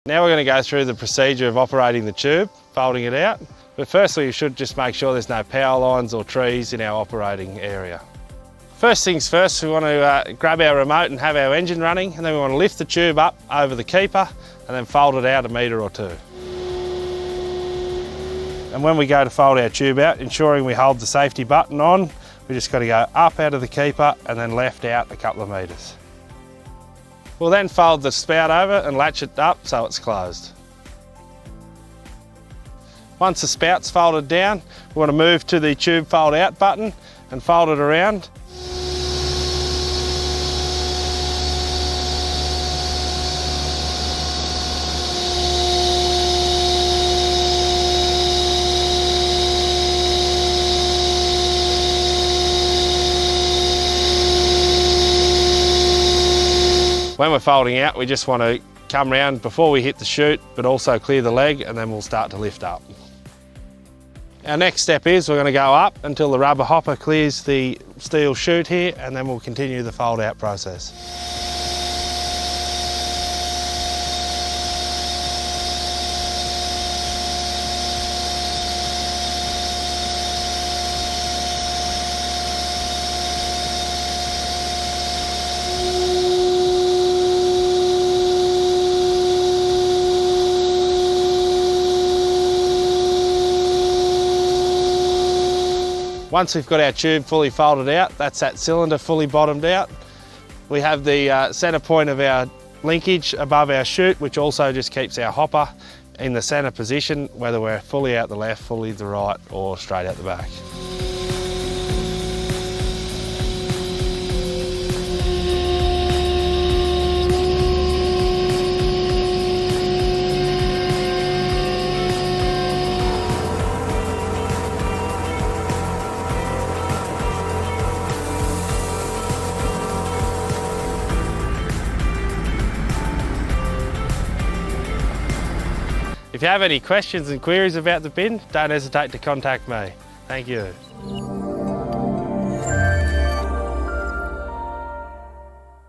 Now we're going to go through the procedure of operating the tube, folding it out. But firstly, you should just make sure there's no power lines or trees in our operating area. First things first, we want to grab our remote and have our engine running, and then we want to lift the tube up over the keeper and then fold it out 1 metre or 2. And when we go to fold our tube out, ensuring we hold the safety button on, we just got to go up out of the keeper and then left out a couple of metres. We'll then fold the spout over and latch it up so it's closed. Once the spout's folded down, we want to move to the tube fold out button and fold it around. When we're folding out, we just want to come round before we hit the chute, but also clear the leg, and then we'll start to lift up. Our next step is we're going to go up until the rubber hopper clears the steel chute here, and then we'll continue the fold out process. Once we've got our tube fully folded out, that's that cylinder fully bottomed out. We have the centre point of our linkage above our chute, which also just keeps our hopper in the centre position, whether we're fully out the left, fully the right, or straight out the back. If you have any questions and queries about the bin, don't hesitate to contact me. Thank you.